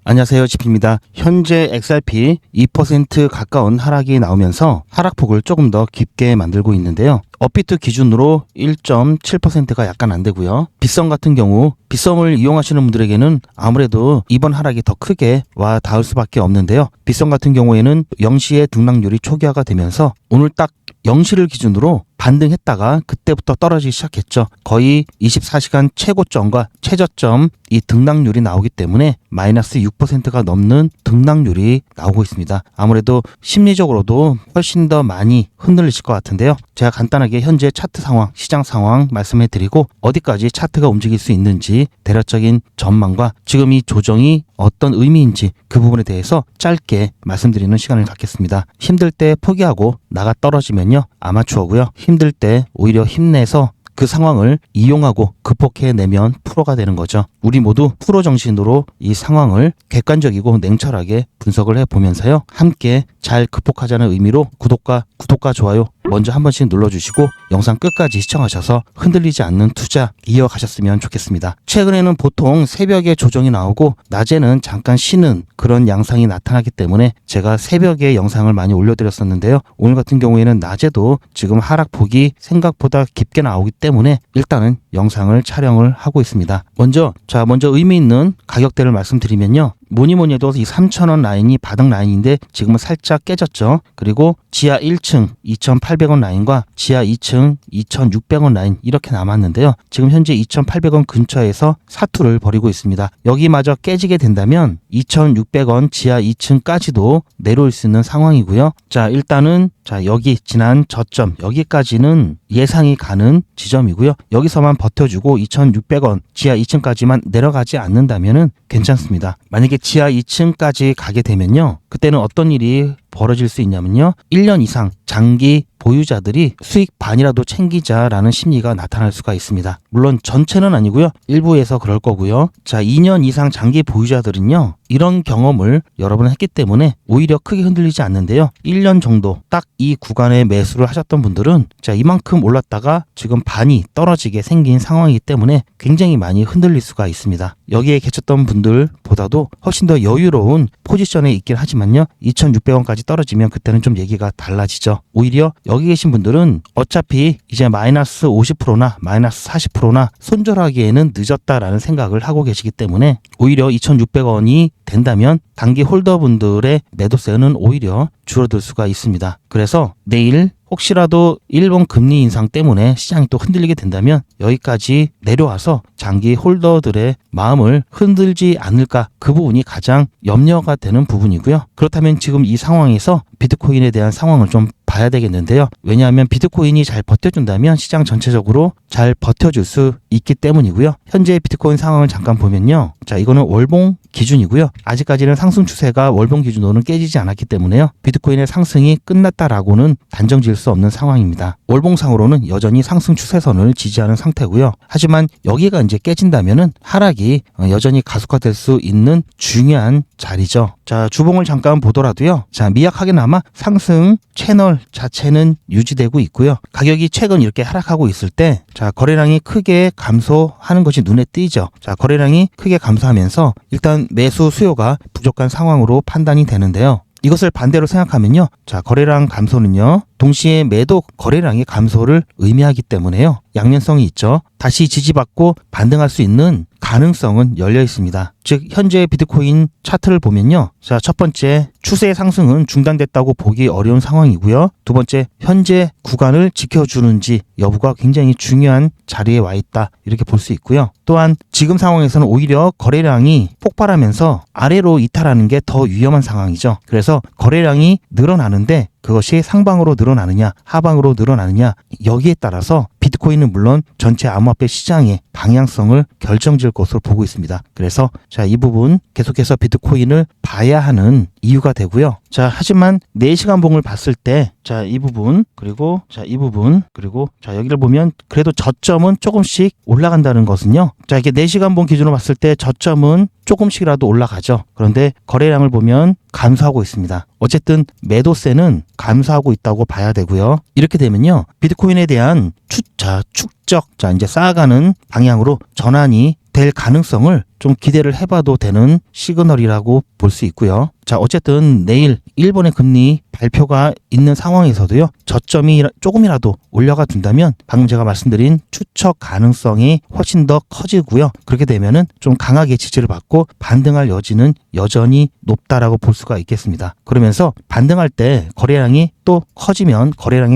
안녕하세요, 지피입니다. 현재 XRP 2% 가까운 하락이 나오면서 하락폭을 조금 더 깊게 만들고 있는데요. 업비트 기준으로 1.7%가 약간 안 되고요. 빗썸 같은 경우 빗썸을 이용하시는 분들에게는 아무래도 이번 하락이 더 크게 와 닿을 수밖에 없는데요. 빗썸 같은 경우에는 0시에 등락률이 초기화가 되면서 오늘 딱 0시를 기준으로 반등했다가 그때부터 떨어지기 시작했죠. 거의 24시간 최고점과 최저점 이 등락률이 나오기 때문에 마이너스 6%가 넘는 등락률이 나오고 있습니다. 아무래도 심리적으로도 훨씬 더 많이 흔들리실 것 같은데요. 제가 간단하게 현재 차트 상황, 시장 상황 말씀해 드리고 어디까지 차트가 움직일 수 있는지 대략적인 전망과 지금 이 조정이 어떤 의미인지 그 부분에 대해서 짧게 말씀드리는 시간을 갖겠습니다. 힘들 때 포기하고 나가 떨어지면요. 아마추어고요. 힘들 때 오히려 힘내서 그 상황을 이용하고 극복해내면 프로가 되는 거죠. 우리 모두 프로 정신으로 이 상황을 객관적이고 냉철하게 분석을 해보면서요. 함께 잘 극복하자는 의미로 구독과 좋아요 먼저 한 번씩 눌러주시고 영상 끝까지 시청하셔서 흔들리지 않는 투자 이어가셨으면 좋겠습니다. 최근에는 보통 새벽에 조정이 나오고 낮에는 잠깐 쉬는 그런 양상이 나타나기 때문에 제가 새벽에 영상을 많이 올려드렸었는데요. 오늘 같은 경우에는 낮에도 지금 하락폭이 생각보다 깊게 나오기 때문에 일단은 영상을 촬영을 하고 있습니다. 먼저 의미 있는 가격대를 말씀드리면요. 뭐니 해도 이 3,000원 라인이 바닥 라인인데 지금은 살짝 깨졌죠. 그리고 지하 1층 2,800원 라인과 지하 2층 2,600원 라인 이렇게 남았는데요. 지금 현재 2,800원 근처에서 사투를 벌이고 있습니다. 여기마저 깨지게 된다면 2,600원 지하 2층까지도 내려올 수 있는 상황이고요. 일단은 여기 지난 저점 여기까지는 예상이 가는 지점이고요. 여기서만 버텨주고 2,600원 지하 2층까지만 내려가지 않는다면은 괜찮습니다. 만약에 지하 2층까지 가게 되면요. 그때는 어떤 일이 벌어질 수 있냐면요. 1년 이상 장기 보유자들이 수익 반이라도 챙기자라는 심리가 나타날 수가 있습니다. 물론 전체는 아니고요. 일부에서 그럴 거고요. 2년 이상 장기 보유자들은요. 이런 경험을 여러 번 했기 때문에 오히려 크게 흔들리지 않는데요. 1년 정도 딱 이 구간에 매수를 하셨던 분들은 이만큼 올랐다가 지금 반이 떨어지게 생긴 상황이기 때문에 굉장히 많이 흔들릴 수가 있습니다. 여기에 계셨던 분들보다도 훨씬 더 여유로운 포지션에 있긴 하지만요. 2,600원까지 떨어지면 그때는 좀 얘기가 달라지죠. 오히려 여기 계신 분들은 어차피 이제 마이너스 50%나 마이너스 40%나 손절하기에는 늦었다라는 생각을 하고 계시기 때문에 오히려 2,600원이 된다면 단기 홀더분들의 매도세는 오히려 줄어들 수가 있습니다. 그래서 내일 혹시라도 일본 금리 인상 때문에 시장이 또 흔들리게 된다면 여기까지 내려와서 장기 홀더들의 마음을 흔들지 않을까 그 부분이 가장 염려가 되는 부분이고요. 그렇다면 지금 이 상황에서 비트코인에 대한 상황을 좀 봐야 되겠는데요. 왜냐하면 비트코인이 잘 버텨준다면 시장 전체적으로 잘 버텨줄 수 있기 때문이고요. 현재 비트코인 상황을 잠깐 보면요. 이거는 월봉 기준이고요. 아직까지는 상승 추세가 월봉 기준으로는 깨지지 않았기 때문에요. 비트코인의 상승이 끝났다라고는 단정 지을 수 없는 상황입니다. 월봉상으로는 여전히 상승 추세선을 지지하는 상태고요. 하지만 여기가 이제 깨진다면은 하락이 여전히 가속화될 수 있는 중요한 자리죠. 주봉을 잠깐 보더라도요. 미약하게나마 상승 채널 자체는 유지되고 있고요. 가격이 최근 이렇게 하락하고 있을 때 거래량이 크게 감소하는 것이 눈에 띄죠. 거래량이 크게 감소하면서 일단 매수 수요가 부족한 상황으로 판단이 되는데요. 이것을 반대로 생각하면요. 거래량 감소는요. 동시에 매도 거래량의 감소를 의미하기 때문에요. 양면성이 있죠. 다시 지지받고 반등할 수 있는 가능성은 열려 있습니다. 즉 현재 비트코인 차트를 보면요. 첫 번째 추세 상승은 중단됐다고 보기 어려운 상황이고요. 두 번째 현재 구간을 지켜주는지 여부가 굉장히 중요한 자리에 와 있다. 이렇게 볼 수 있고요. 또한 지금 상황에서는 오히려 거래량이 폭발하면서 아래로 이탈하는 게 더 위험한 상황이죠. 그래서 거래량이 늘어나는데 그것이 상방으로 늘어나느냐 하방으로 늘어나느냐 여기에 따라서 비트코인은 물론 전체 암호화폐 시장의 방향성을 결정지을 것으로 보고 있습니다. 그래서 이 부분 계속해서 비트코인을 봐야 하는 이유가 되고요. 하지만 4시간 봉을 봤을 때 이 부분 그리고 이 부분 그리고 여기를 보면 그래도 저점은 조금씩 올라간다는 것은요. 이게 4시간 봉 기준으로 봤을 때 저점은 조금씩이라도 올라가죠. 그런데 거래량을 보면 감소하고 있습니다. 어쨌든 매도세는 감소하고 있다고 봐야 되고요. 이렇게 되면요. 비트코인에 대한 축적 이제 쌓아가는 방향으로 전환이 될 가능성을 좀 기대를 해봐도 되는 시그널이라고 볼 수 있고요. 자, 어쨌든 내일 일본의 금리 발표가 있는 상황에서도요, 저점이 조금이라도 올려가 둔다면 방금 제가 말씀드린 추적 가능성이 훨씬 더 커지고요. 그렇게 되면은 좀 강하게 지지를 받고 반등할 여지는 여전히 높다라고 볼 수가 있겠습니다. 그러면서 반등할 때 거래량이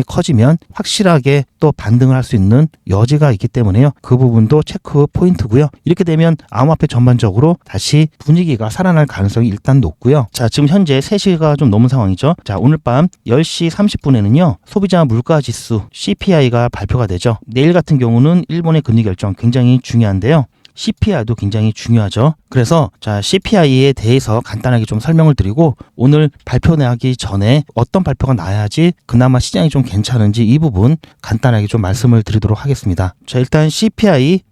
커지면 확실하게 또 반등을 할 수 있는 여지가 있기 때문에요. 그 부분도 체크 포인트고요. 이렇게 되면 암호화폐 전반적으로 다시 분위기가 살아날 가능성이 일단 높고요. 자, 지금 현재 3시가 좀 넘은 상황이죠. 자, 오늘 밤 10시 30분에는요. 소비자 물가 지수 CPI가 발표가 되죠. 내일 같은 경우는 일본의 금리 결정 굉장히 중요한데요. CPI도 굉장히 중요하죠. 그래서 자, CPI에 대해서 간단하게 좀 설명을 드리고 오늘 발표 나기 전에 어떤 발표가 나야지 그나마 시장이 좀 괜찮은지 이 부분 간단하게 좀 말씀을 드리도록 하겠습니다. 자, 일단 CPI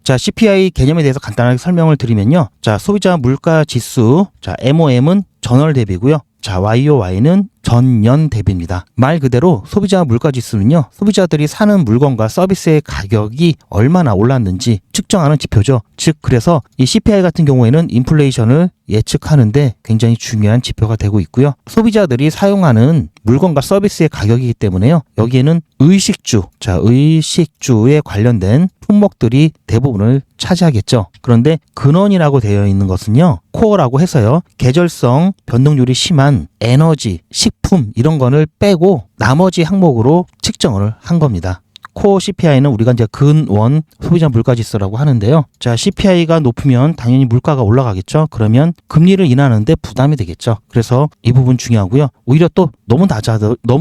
개념에 대해서 간단하게 설명을 드리면요. 자, 소비자 물가 지수, 자, MOM은 전월 대비고요. 자, YOY는 전년 대비입니다. 말 그대로 소비자 물가 지수는요, 소비자들이 사는 물건과 서비스의 가격이 얼마나 올랐는지 측정하는 지표죠. 즉, 그래서 이 CPI 같은 경우에는 인플레이션을 예측하는데 굉장히 중요한 지표가 되고 있고요. 소비자들이 사용하는 물건과 서비스의 가격이기 때문에요. 여기에는 의식주에 관련된 품목들이 대부분을 차지하겠죠. 그런데 근원이라고 되어 있는 것은요, 코어라고 해서요, 계절성 변동률이 심한 에너지, 식품 이런 거를 빼고 나머지 항목으로 측정을 한 겁니다. 코어 CPI는 우리가 이제 근원 소비자 물가 지수라고 하는데요. 자, CPI가 높으면 당연히 물가가 올라가겠죠. 그러면 금리를 인하는데 부담이 되겠죠. 그래서 이 부분 중요하고요. 오히려 또 너무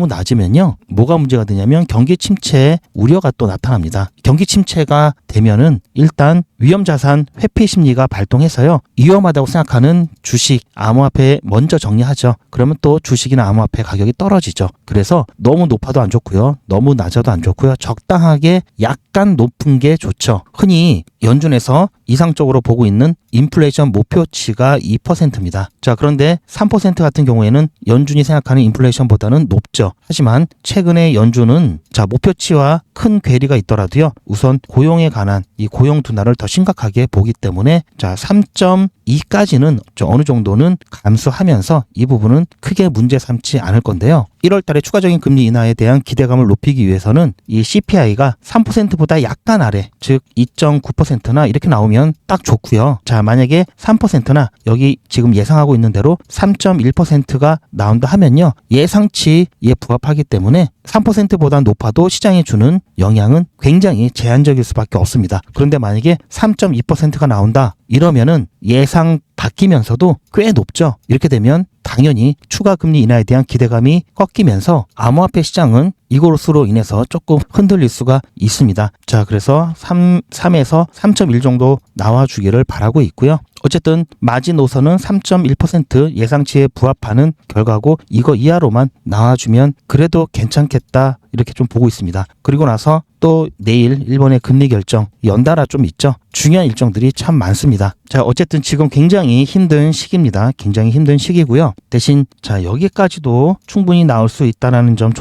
낮으면요. 뭐가 문제가 되냐면 경기 침체 우려가 또 나타납니다. 경기 침체가 되면은 일단 위험 자산 회피 심리가 발동해서요. 위험하다고 생각하는 주식, 암호화폐 먼저 정리하죠. 그러면 또 주식이나 암호화폐 가격이 떨어지죠. 그래서 너무 높아도 안 좋고요. 너무 낮아도 안 좋고요. 적당하게 약간 높은 게 좋죠. 흔히 연준에서 이상적으로 보고 있는 인플레이션 목표치가 2%입니다. 자, 그런데 3% 같은 경우에는 연준이 생각하는 인플레이션보다는 높죠. 하지만 최근에 연준은 자, 목표치와 큰 괴리가 있더라도요. 우선 고용에 관한 이 고용 둔화를 더 심각하게 보기 때문에 자, 3.2까지는 어느 정도는 감수하면서 이 부분은 크게 문제 삼지 않을 건데요. 1월 달에 추가적인 금리 인하에 대한 기대감을 높이기 위해서는 이 CPI가 3%보다 약간 아래, 즉 2.9%나 이렇게 나오면 딱 좋고요. 자, 만약에 3%나 여기 지금 예상하고 있는 대로 3.1%가 나온다 하면요. 예상치에 부합하기 때문에 3%보다 높아도 시장에 주는 영향은 굉장히 제한적일 수밖에 없습니다. 그런데 만약에 3.2%가 나온다 이러면은 예상 바뀌면서도 꽤 높죠. 이렇게 되면 당연히 추가 금리 인하에 대한 기대감이 꺾이면서 암호화폐 시장은 이것으로 인해서 조금 흔들릴 수가 있습니다. 자, 그래서 3에서 3.1 정도 나와주기를 바라고 있고요. 어쨌든 마지노선은 3.1% 예상치에 부합하는 결과고 이거 이하로만 나와주면 그래도 괜찮겠다 이렇게 좀 보고 있습니다. 그리고 나서 또 내일 일본의 금리 결정 연달아 좀 있죠. 중요한 일정들이 참 많습니다. 자, 어쨌든 지금 굉장히 힘든 시기입니다. 굉장히 힘든 시기고요. 대신 자, 여기까지도 충분히 나올 수 있다라는 점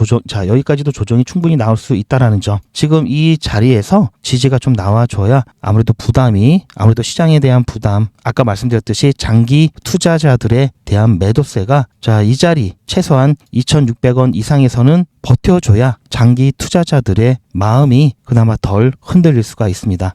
여기까지도 조정이 충분히 나올 수 있다라는 점. 지금 이 자리에서 지지가 좀 나와줘야 아무래도 시장에 대한 부담, 아까 말씀드렸듯이 장기 투자자들에 대한 매도세가 자, 이 자리 최소한 2,600원 이상에서는 버텨줘야 장기 투자자들의 마음이 그나마 덜 흔들릴 수가 있습니다.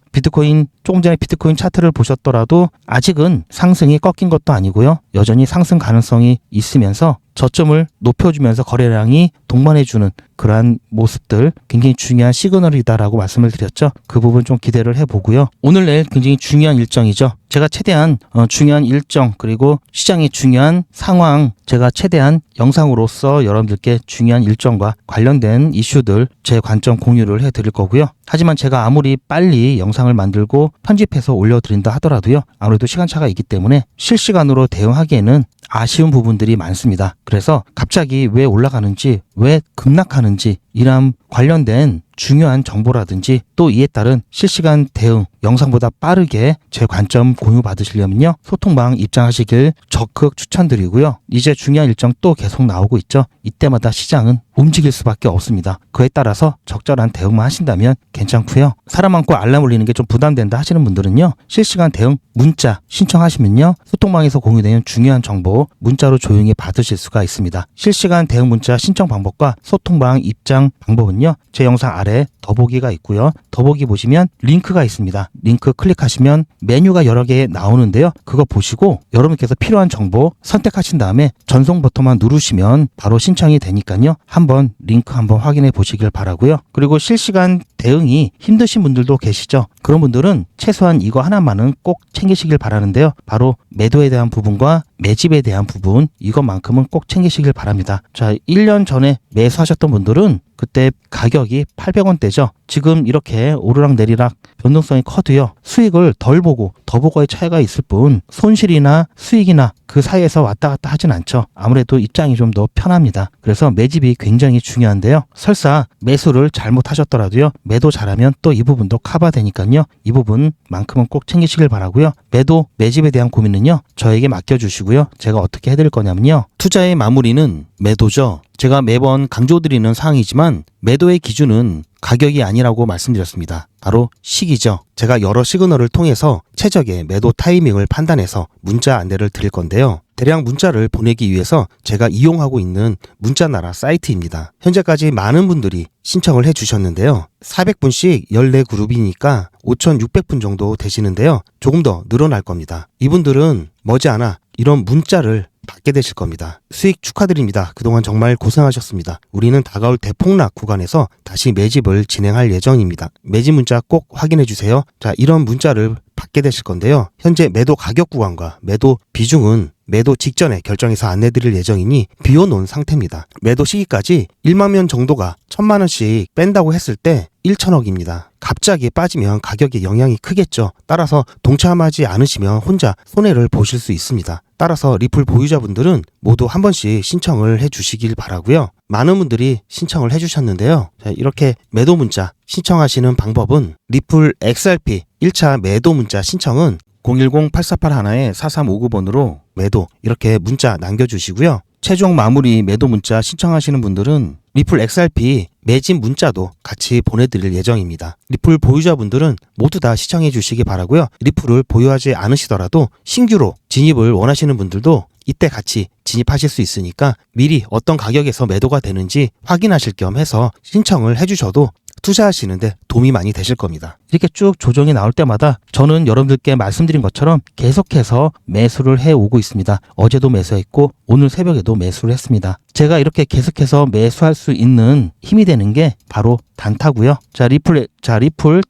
조금 전에 비트코인 차트를 보셨더라도 아직은 상승이 꺾인 것도 아니고요. 여전히 상승 가능성이 있으면서 저점을 높여주면서 거래량이 동반해주는 그러한 모습들 굉장히 중요한 시그널이다라고 말씀을 드렸죠. 그 부분 좀 기대를 해보고요. 오늘 내일 굉장히 중요한 일정이죠. 제가 최대한 중요한 일정 그리고 시장의 중요한 상황 제가 최대한 영상으로서 여러분들께 중요한 일정과 관련된 이슈들 제 관점 공유를 해드릴 거고요. 하지만 제가 아무리 빨리 영상을 만들고 편집해서 올려드린다 하더라도요. 아무래도 시간차가 있기 때문에 실시간으로 대응하기에는 아쉬운 부분들이 많습니다. 그래서 갑자기 왜 올라가는지 왜 급락하는지 이런 관련된 중요한 정보라든지 또 이에 따른 실시간 대응 영상보다 빠르게 제 관점 공유 받으시려면요, 소통방 입장하시길 적극 추천드리고요. 이제 중요한 일정 또 계속 나오고 있죠. 이때마다 시장은 움직일 수밖에 없습니다. 그에 따라서 적절한 대응만 하신다면 괜찮고요. 사람 많고 알람 울리는 게 좀 부담된다 하시는 분들은요, 실시간 대응 문자 신청하시면요, 소통방에서 공유되는 중요한 정보 문자로 조용히 받으실 수가 있습니다. 실시간 대응 문자 신청 방법과 소통방 입장 방법은요, 제 영상 아래 더보기가 있고요. 더보기 보시면 링크가 있습니다. 링크 클릭하시면 메뉴가 여러 개 나오는데요. 그거 보시고 여러분께서 필요한 정보 선택하신 다음에 전송 버튼만 누르시면 바로 신청이 되니까요. 한번 링크 한번 확인해 보시길 바라고요. 그리고 실시간 대응이 힘드신 분들도 계시죠. 그런 분들은 최소한 이거 하나만은 꼭 챙기시길 바라는데요. 바로 매도에 대한 부분과 매집에 대한 부분, 이것만큼은 꼭 챙기시길 바랍니다. 자, 1년 전에 매수하셨던 분들은 그때 가격이 800원대죠. 지금 이렇게 오르락 내리락 변동성이 커도요, 수익을 덜 보고 더 보고의 차이가 있을 뿐 손실이나 수익이나 그 사이에서 왔다 갔다 하진 않죠. 아무래도 입장이 좀 더 편합니다. 그래서 매집이 굉장히 중요한데요. 설사 매수를 잘못하셨더라도요, 매도 잘하면 또 이 부분도 커버되니까요. 이 부분만큼은 꼭 챙기시길 바라고요. 매도, 매집에 대한 고민은요, 저에게 맡겨주시고요. 제가 어떻게 해드릴 거냐면요, 투자의 마무리는 매도죠. 제가 매번 강조드리는 사항이지만 매도의 기준은 가격이 아니라고 말씀드렸습니다. 바로 시기죠. 제가 여러 시그널을 통해서 최적의 매도 타이밍을 판단해서 문자 안내를 드릴 건데요. 대량 문자를 보내기 위해서 제가 이용하고 있는 문자나라 사이트입니다. 현재까지 많은 분들이 신청을 해주셨는데요. 400분씩 14그룹이니까 5,600분 정도 되시는데요. 조금 더 늘어날 겁니다. 이분들은 머지않아 이런 문자를 받게 되실 겁니다. 수익 축하드립니다. 그동안 정말 고생하셨습니다. 우리는 다가올 대폭락 구간에서 다시 매집을 진행할 예정입니다. 매집 문자 꼭 확인해 주세요. 자, 이런 문자를 받게 되실 건데요. 현재 매도 가격 구간과 매도 비중은 매도 직전에 결정해서 안내드릴 예정이니 비워놓은 상태입니다. 매도 시기까지 1만 명 정도가 1,000만 원씩 뺀다고 했을 때 1,000억입니다. 갑자기 빠지면 가격에 영향이 크겠죠. 따라서 동참하지 않으시면 혼자 손해를 보실 수 있습니다. 따라서 리플 보유자분들은 모두 한 번씩 신청을 해주시길 바라고요. 많은 분들이 신청을 해주셨는데요. 자, 이렇게 매도 문자 신청하시는 방법은 리플 XRP 1차 매도 문자 신청은 010-8481-4359번으로 매도 이렇게 문자 남겨주시고요. 최종 마무리 매도 문자 신청하시는 분들은 리플 XRP 매집 문자도 같이 보내드릴 예정입니다. 리플 보유자분들은 모두 다 시청해 주시기 바라고요. 리플을 보유하지 않으시더라도 신규로 진입을 원하시는 분들도 이때 같이 진입하실 수 있으니까 미리 어떤 가격에서 매도가 되는지 확인하실 겸 해서 신청을 해주셔도 투자하시는데 도움이 많이 되실 겁니다. 이렇게 쭉 조정이 나올 때마다 저는 여러분들께 말씀드린 것처럼 계속해서 매수를 해오고 있습니다. 어제도 매수했고 오늘 새벽에도 매수를 했습니다. 제가 이렇게 계속해서 매수할 수 있는 힘이 되는 게 바로 단타고요. 자, 리플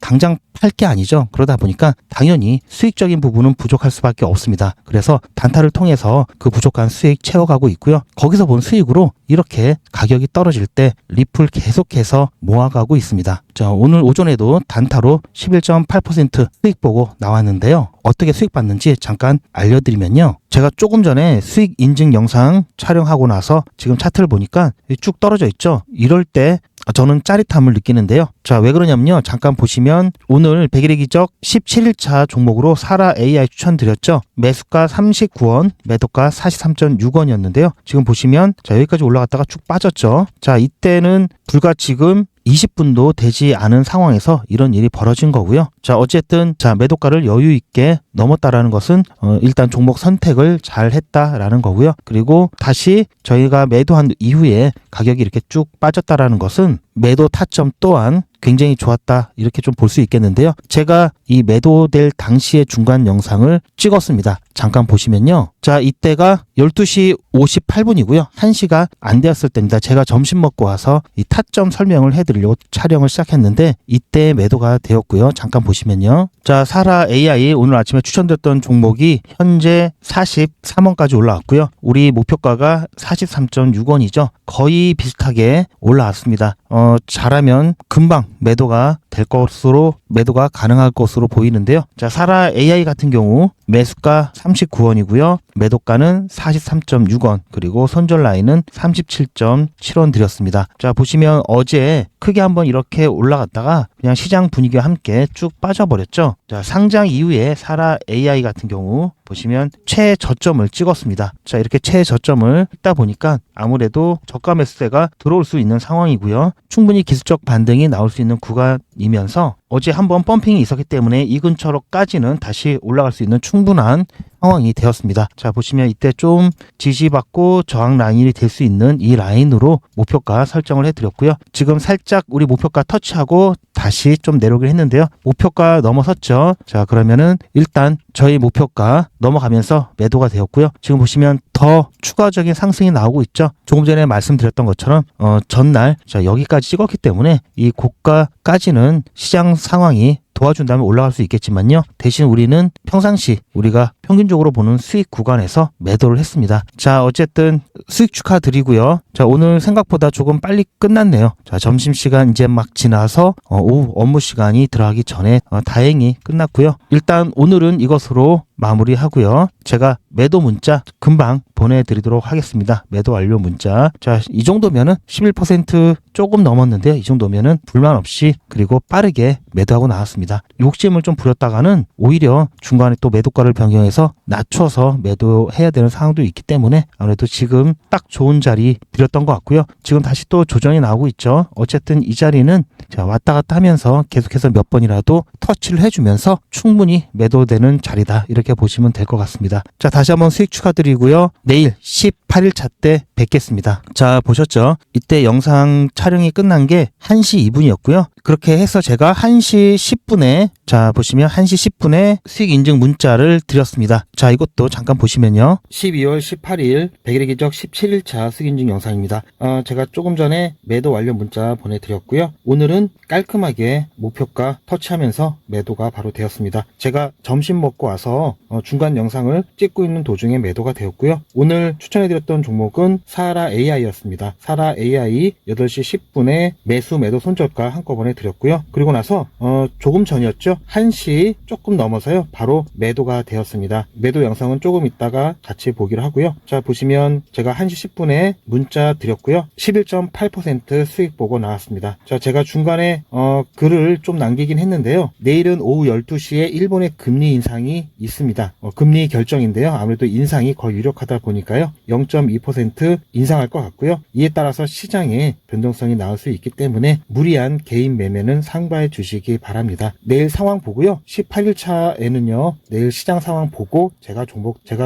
당장 팔 게 아니죠. 그러다 보니까 당연히 수익적인 부분은 부족할 수밖에 없습니다. 그래서 단타를 통해서 그 부족한 수익 채워가고 있고요. 거기서 본 수익으로 이렇게 가격이 떨어질 때 리플 계속해서 모아가고 있습니다. 자, 오늘 오전에도 단타로 11.8% 수익 보고 나왔는데요. 어떻게 수익 받는지 잠깐 알려드리면요. 제가 조금 전에 수익 인증 영상 촬영하고 나서 지금 차트를 보니까 쭉 떨어져 있죠. 이럴 때 저는 짜릿함을 느끼는데요. 자, 왜 그러냐면요. 잠깐 보시면 오늘 100일의 기적 17일차 종목으로 사라 AI 추천드렸죠. 매수가 39원, 매도가 43.6원이었는데요. 지금 보시면 자, 여기까지 올라갔다가 쭉 빠졌죠. 자, 이때는 불과 지금 20분도 되지 않은 상황에서 이런 일이 벌어진 거고요. 자, 어쨌든 자, 매도가를 여유 있게 넘었다라는 것은 일단 종목 선택을 잘 했다라는 거고요. 그리고 다시 저희가 매도한 이후에 가격이 이렇게 쭉 빠졌다라는 것은 매도 타점 또한 굉장히 좋았다 이렇게 좀 볼 수 있겠는데요. 제가 이 매도될 당시의 중간 영상을 찍었습니다. 잠깐 보시면요. 자, 이때가 12시 58분이고요. 1시가 안 되었을 때입니다. 제가 점심 먹고 와서 이 타점 설명을 해드리려고 촬영을 시작했는데 이때 매도가 되었고요. 잠깐 보시면요. 자, 사라 AI 오늘 아침에 추천드렸던 종목이 현재 43원까지 올라왔고요. 우리 목표가가 43.6원이죠. 거의 비슷하게 올라왔습니다. 잘하면 금방 매도가 될 것으로 매도가 가능할 것으로 보이는데요. 자, 사라 AI 같은 경우 매수가 39원이고요. 매도가는 43.6원, 그리고 손절 라인은 37.7원 드렸습니다. 자, 보시면 어제 크게 한번 이렇게 올라갔다가 그냥 시장 분위기와 함께 쭉 빠져버렸죠. 자, 상장 이후에 사라 AI 같은 경우 보시면 최저점을 찍었습니다. 자, 이렇게 최저점을 찍다 보니까 아무래도 저가 매수세가 들어올 수 있는 상황이고요. 충분히 기술적 반등이 나올 수 있는 구간이면서 어제 한번 펌핑이 있었기 때문에 이 근처로까지는 다시 올라갈 수 있는 충분한 상황이 되었습니다. 자, 보시면 이때 좀 지지받고 저항 라인이 될 수 있는 이 라인으로 목표가 설정을 해드렸고요. 지금 살짝 우리 목표가 터치하고 다시 좀 내려오긴 했는데요. 목표가 넘어섰죠. 자, 그러면은 일단 저희 목표가 넘어가면서 매도가 되었고요. 지금 보시면 더 추가적인 상승이 나오고 있죠. 조금 전에 말씀드렸던 것처럼 전날 자, 여기까지 찍었기 때문에 이 고가까지는 시장 상황이 도와준다면 올라갈 수 있겠지만요. 대신 우리는 평상시 우리가 평균적으로 보는 수익 구간에서 매도를 했습니다. 자, 어쨌든 수익 축하드리고요. 자, 오늘 생각보다 조금 빨리 끝났네요. 자, 점심시간 이제 막 지나서 오후 업무 시간이 들어가기 전에 다행히 끝났고요. 일단 오늘은 이것으로 마무리하고요. 제가 매도 문자 금방 보내드리도록 하겠습니다. 매도 완료 문자. 자, 이 정도면은 11% 조금 넘었는데요. 이 정도면은 불만 없이 그리고 빠르게 매도하고 나왔습니다. 욕심을 좀 부렸다가는 오히려 중간에 또 매도가를 변경해서 낮춰서 매도해야 되는 상황도 있기 때문에 아무래도 지금 딱 좋은 자리 드렸던 것 같고요. 지금 다시 또 조정이 나오고 있죠. 어쨌든 이 자리는 자, 왔다 갔다 하면서 계속해서 몇 번이라도 터치를 해주면서 충분히 매도되는 자리다. 이렇게 보시면 될 것 같습니다. 자, 다시 한번 수익 축하드리고요. 내일 18일차 때 뵙겠습니다. 자, 보셨죠? 이때 영상 촬영이 끝난 게 1시 2분이었고요. 그렇게 해서 제가 1시 10분에 자, 보시면 1시 10분에 수익 인증 문자를 드렸습니다. 자, 이것도 잠깐 보시면요. 12월 18일 100일의 기적 17일차 수익 인증 영상입니다. 제가 조금 전에 매도 완료 문자 보내드렸고요. 오늘은 깔끔하게 목표가 터치하면서 매도가 바로 되었습니다. 제가 점심 먹고 와서 중간 영상을 찍고 있는 도중에 매도가 되었고요. 오늘 추천해드렸던 종목은 사라 AI였습니다. 사라 AI 8시 10분에 매수 매도 손절가 한꺼번에 드렸고요. 그리고 나서 조금 전이었죠. 1시 조금 넘어서요. 바로 매도가 되었습니다. 매도 영상은 조금 있다가 같이 보기로 하고요. 자, 보시면 제가 1시 10분에 문자 드렸고요. 11.8% 수익 보고 나왔습니다. 자, 제가 중간에 글을 좀 남기긴 했는데요. 내일은 오후 12시에 일본의 금리 인상이 있습니다. 금리 결정인데요. 아무래도 인상이 거의 유력하다 보니까요. 0.2% 인상할 것 같고요. 이에 따라서 시장에 변동성이 나올 수 있기 때문에 무리한 개인 매매는 상바해 주시기 바랍니다. 내일 상황 보고요. 18일차에는요. 내일 시장 상황 보고 제가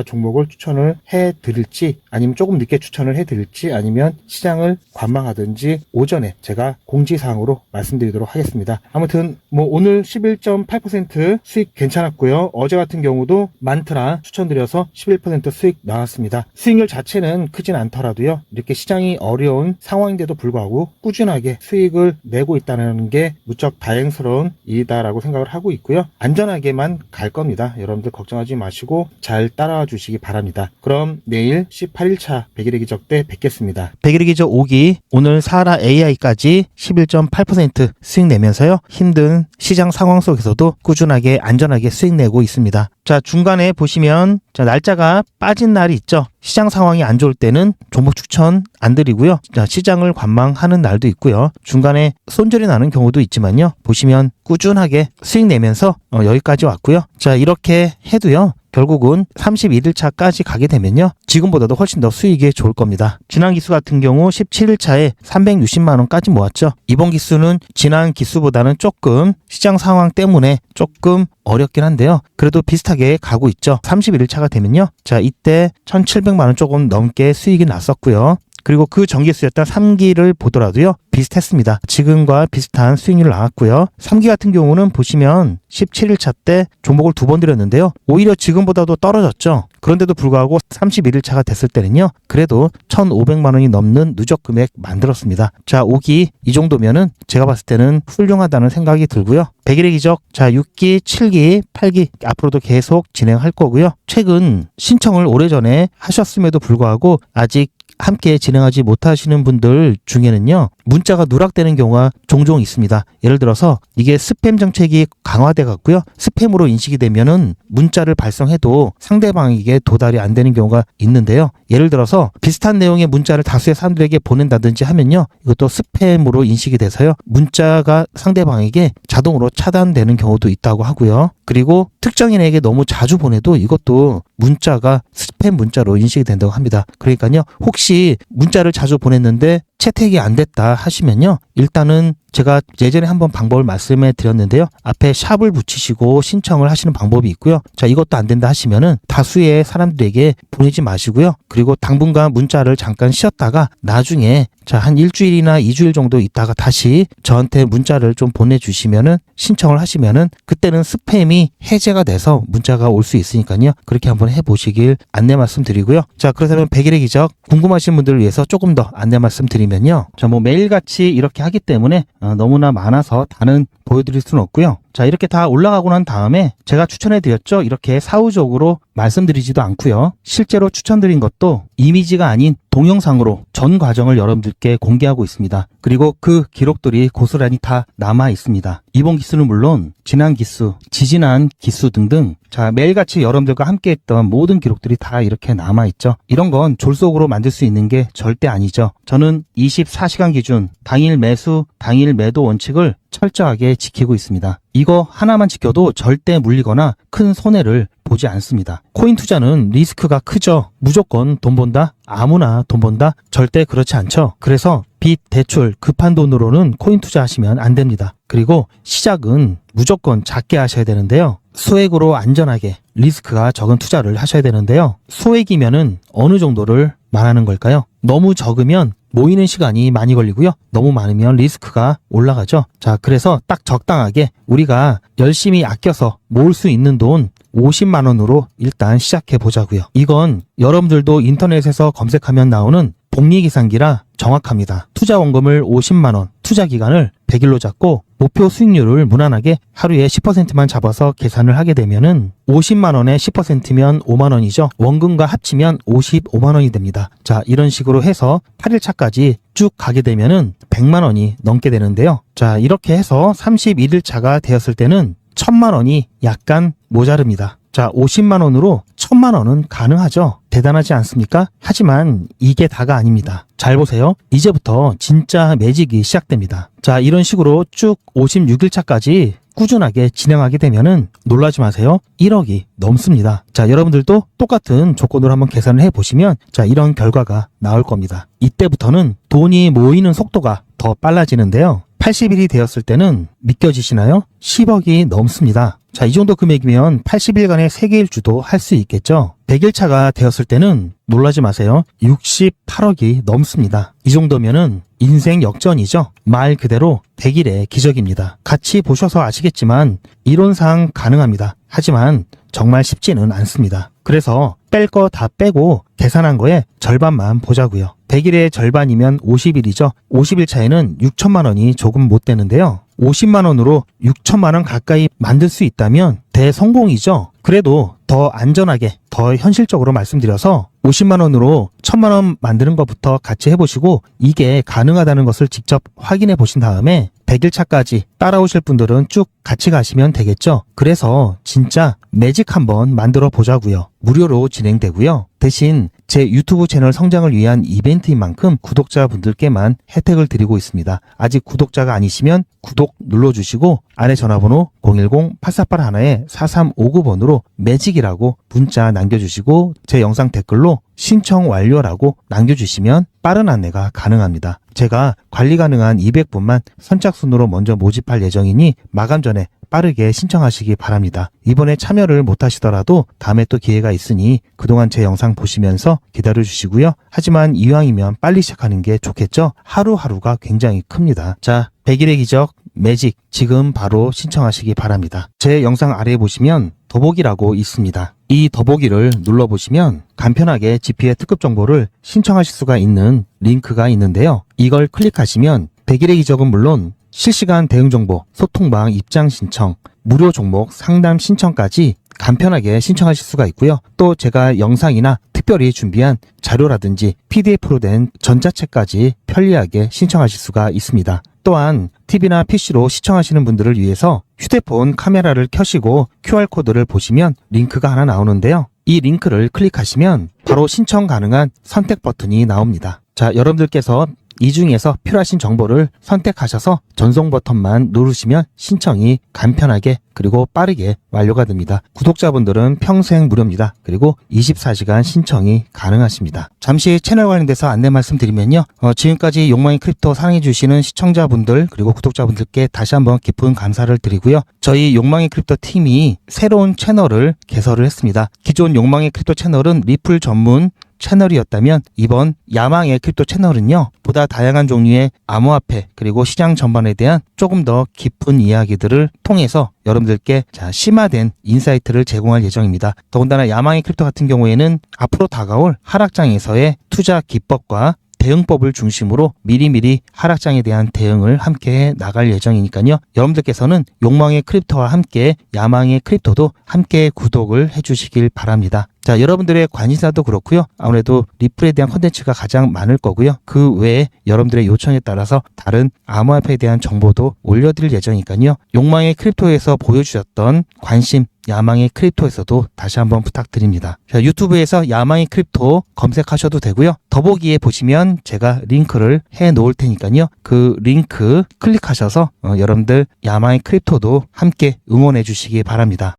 종목을 추천을 해드릴지 아니면 조금 늦게 추천을 해드릴지 아니면 시장을 관망하든지 오전에 제가 공지사항으로 말씀드리도록 하겠습니다. 아무튼 뭐 오늘 11.8% 수익 괜찮았고요. 어제 같은 경우도 만트라 추천드려서 11% 수익 나왔습니다. 수익률 자체는 크진 않더라도요. 이렇게 시장이 어려운 상황인데도 불구하고 꾸준하게 수익을 내고 있다는 게 무척 다행스러운 일이다라고 생각을 하고 있고요. 안전하게만 갈 겁니다. 여러분들 걱정하지 마시고 잘 따라와 주시기 바랍니다. 그럼 내일 18일차 100일의 기적 때 뵙겠습니다. 100일의 기적 5기 오늘 사라 AI까지 11.8% 수익 내면서요. 힘든 시장 상황 속에서도 꾸준하게 안전하게 수익 내고 있습니다. 자, 중간에 보시면 자, 날짜가 빠진 날이 있죠. 시장 상황이 안 좋을 때는 종목 추천 안 드리고요. 자, 시장을 관망하는 날도 있고요. 중간에 손절이 나는 경우도 있지만요. 보시면 꾸준하게 수익 내면서 여기까지 왔고요. 자, 이렇게 해도요. 결국은 31일차까지 가게 되면요. 지금보다도 훨씬 더 수익이 좋을 겁니다. 지난 기수 같은 경우 17일차에 360만원까지 모았죠. 이번 기수는 지난 기수보다는 조금 시장 상황 때문에 조금 어렵긴 한데요. 그래도 비슷하게 가고 있죠. 31일차가 되면요. 자, 이때 1,700만원 조금 넘게 수익이 났었고요. 그리고 그 전기수였던 3기를 보더라도요. 비슷했습니다. 지금과 비슷한 수익률을 나왔고요. 3기 같은 경우는 보시면 17일차 때 종목을 2번 드렸는데요. 오히려 지금보다도 떨어졌죠. 그런데도 불구하고 31일차가 됐을 때는요. 그래도 1,500만 원이 넘는 누적 금액 만들었습니다. 자, 5기 이 정도면은 제가 봤을 때는 훌륭하다는 생각이 들고요. 100일의 기적, 자 6기, 7기, 8기 앞으로도 계속 진행할 거고요. 최근 신청을 오래전에 하셨음에도 불구하고 아직 함께 진행하지 못하시는 분들 중에는요, 문자가 누락되는 경우가 종종 있습니다. 예를 들어서 이게 스팸 정책이 강화돼 갔고요. 스팸으로 인식이 되면은 문자를 발송해도 상대방에게 도달이 안 되는 경우가 있는데요. 예를 들어서 비슷한 내용의 문자를 다수의 사람들에게 보낸다든지 하면요, 이것도 스팸으로 인식이 돼서요, 문자가 상대방에게 자동으로 차단되는 경우도 있다고 하고요. 그리고 특정인에게 너무 자주 보내도 이것도 문자가 스팸 문자로 인식이 된다고 합니다. 그러니까요, 혹시 문자를 자주 보냈는데 채택이 안 됐다 하시면요, 일단은 제가 예전에 한번 방법을 말씀해 드렸는데요, 앞에 샵을 붙이시고 신청을 하시는 방법이 있고요. 자, 이것도 안 된다 하시면은 다수의 사람들에게 보내지 마시고요. 그리고 당분간 문자를 잠깐 쉬었다가 나중에 한 일주일이나 2주일 정도 있다가 다시 저한테 문자를 좀 보내주시면은, 신청을 하시면은 그때는 스팸이 해제가 돼서 문자가 올 수 있으니까요. 그렇게 한번 해보시길 안내 말씀드리고요. 자, 그렇다면 100일의 기적 궁금하신 분들을 위해서 조금 더 안내 말씀드리면요. 자, 매일같이 이렇게 하기 때문에 너무나 많아서 다는 보여드릴 수는 없고요. 자, 이렇게 다 올라가고 난 다음에 제가 추천해드렸죠. 이렇게 사후적으로 말씀드리지도 않고요. 실제로 추천드린 것도 이미지가 아닌 동영상으로 전 과정을 여러분들께 공개하고 있습니다. 그리고 그 기록들이 고스란히 다 남아 있습니다. 이번 기수는 물론 지난 기수, 지지난 기수 등등, 자, 매일같이 여러분들과 함께 했던 모든 기록들이 다 이렇게 남아 있죠. 이런 건 졸속으로 만들 수 있는 게 절대 아니죠. 저는 24시간 기준 당일 매수, 당일 매도 원칙을 철저하게 지키고 있습니다. 이거 하나만 지켜도 절대 물리거나 큰 손해를 보지 않습니다. 코인 투자는 리스크가 크죠. 무조건 돈 번다? 아무나 돈 번다? 절대 그렇지 않죠. 그래서 빚, 대출, 급한 돈으로는 코인 투자하시면 안 됩니다. 그리고 시작은 무조건 작게 하셔야 되는데요. 소액으로 안전하게 리스크가 적은 투자를 하셔야 되는데요. 소액이면은 어느 정도를 말하는 걸까요? 너무 적으면 모이는 시간이 많이 걸리고요. 너무 많으면 리스크가 올라가죠. 자, 그래서 딱 적당하게 우리가 열심히 아껴서 모을 수 있는 돈 50만 원으로 일단 시작해 보자고요. 이건 여러분들도 인터넷에서 검색하면 나오는 복리계산기라 정확합니다. 투자 원금을 50만 원, 투자 기간을 100일로 잡고 목표 수익률을 무난하게 하루에 10%만 잡아서 계산을 하게 되면은 50만 원에 10%면 5만 원이죠. 원금과 합치면 55만 원이 됩니다. 자, 이런 식으로 해서 8일차까지 쭉 가게 되면은 100만 원이 넘게 되는데요. 자, 이렇게 해서 31일차가 되었을 때는 1000만 원이 약간 모자릅니다. 자, 50만 원으로 1000만 원은 가능하죠. 대단하지 않습니까? 하지만 이게 다가 아닙니다. 잘 보세요. 이제부터 진짜 매직이 시작됩니다. 자, 이런 식으로 쭉 56일차까지 꾸준하게 진행하게 되면은 놀라지 마세요. 1억이 넘습니다. 자, 여러분들도 똑같은 조건으로 한번 계산을 해보시면 자, 이런 결과가 나올 겁니다. 이때부터는 돈이 모이는 속도가 더 빨라지는데요. 80일이 되었을 때는 믿겨지시나요? 10억이 넘습니다. 자, 이 정도 금액이면 80일간의 세계일주도 할 수 있겠죠. 100일차가 되었을 때는 놀라지 마세요. 68억이 넘습니다. 이 정도면은 인생 역전이죠. 말 그대로 100일의 기적입니다. 같이 보셔서 아시겠지만 이론상 가능합니다. 하지만 정말 쉽지는 않습니다. 그래서 뺄 거 다 빼고 계산한 거에 절반만 보자고요. 100일의 절반이면 50일이죠. 50일 차에는 6천만 원이 조금 못 되는데요. 50만 원으로 6천만 원 가까이 만들 수 있다면 대성공이죠. 그래도 더 안전하게, 더 현실적으로 말씀드려서 50만 원으로 1000만 원 만드는 것부터 같이 해보시고 이게 가능하다는 것을 직접 확인해 보신 다음에 100일차까지 따라오실 분들은 쭉 같이 가시면 되겠죠. 그래서 진짜 매직 한번 만들어 보자고요. 무료로 진행되고요. 대신 제 유튜브 채널 성장을 위한 이벤트인 만큼 구독자분들께만 혜택을 드리고 있습니다. 아직 구독자가 아니시면 구독 눌러주시고 아래 전화번호 010-8481-4359번으로 매직이라고 문자 남겨주시고 제 영상 댓글로 신청 완료라고 남겨주시면 빠른 안내가 가능합니다. 제가 관리 가능한 200분만 선착순으로 먼저 모집할 예정이니 마감 전에 빠르게 신청하시기 바랍니다. 이번에 참여를 못하시더라도 다음에 또 기회가 있으니 그동안 제 영상 보시면서 기다려주시고요. 하지만 이왕이면 빨리 시작하는 게 좋겠죠? 하루하루가 굉장히 큽니다. 자, 100일의 기적 매직 지금 바로 신청하시기 바랍니다. 제 영상 아래에 보시면 더보기라고 있습니다. 이 더보기를 눌러보시면 간편하게 GP의 특급 정보를 신청하실 수가 있는 링크가 있는데요. 이걸 클릭하시면 100일의 기적은 물론 실시간 대응 정보, 소통방 입장 신청, 무료 종목 상담 신청까지 간편하게 신청하실 수가 있고요. 또 제가 영상이나 특별히 준비한 자료라든지 PDF로 된 전자책까지 편리하게 신청하실 수가 있습니다. 또한 TV나 PC로 시청하시는 분들을 위해서 휴대폰 카메라를 켜시고 QR코드를 보시면 링크가 하나 나오는데요. 이 링크를 클릭하시면 바로 신청 가능한 선택 버튼이 나옵니다. 자, 여러분들께서 이 중에서 필요하신 정보를 선택하셔서 전송 버튼만 누르시면 신청이 간편하게 그리고 빠르게 완료가 됩니다. 구독자분들은 평생 무료입니다. 그리고 24시간 신청이 가능하십니다. 잠시 채널 관련돼서 안내 말씀드리면요. 지금까지 욕망의 크립토 사랑해주시는 시청자분들 그리고 구독자분들께 다시 한번 깊은 감사를 드리고요. 저희 욕망의 크립토 팀이 새로운 채널을 개설을 했습니다. 기존 욕망의 크립토 채널은 리플 전문 채널이었다면 이번 야망의 크립토 채널은요, 보다 다양한 종류의 암호화폐 그리고 시장 전반에 대한 조금 더 깊은 이야기들을 통해서 여러분들께 심화된 인사이트를 제공할 예정입니다. 더군다나 야망의 크립토 같은 경우에는 앞으로 다가올 하락장에서의 투자 기법과 대응법을 중심으로 미리미리 하락장에 대한 대응을 함께 나갈 예정이니까요. 여러분들께서는 욕망의 크립토와 함께 야망의 크립토도 함께 구독을 해주시길 바랍니다. 자, 여러분들의 관심사도 그렇고요. 아무래도 리플에 대한 콘텐츠가 가장 많을 거고요. 그 외에 여러분들의 요청에 따라서 다른 암호화폐에 대한 정보도 올려드릴 예정이니까요. 욕망의 크립토에서 보여주셨던 관심, 야망의 크립토에서도 다시 한번 부탁드립니다. 자, 유튜브에서 야망의 크립토 검색하셔도 되고요. 더보기에 보시면 제가 링크를 해 놓을 테니까요. 그 링크 클릭하셔서 여러분들 야망의 크립토도 함께 응원해 주시기 바랍니다.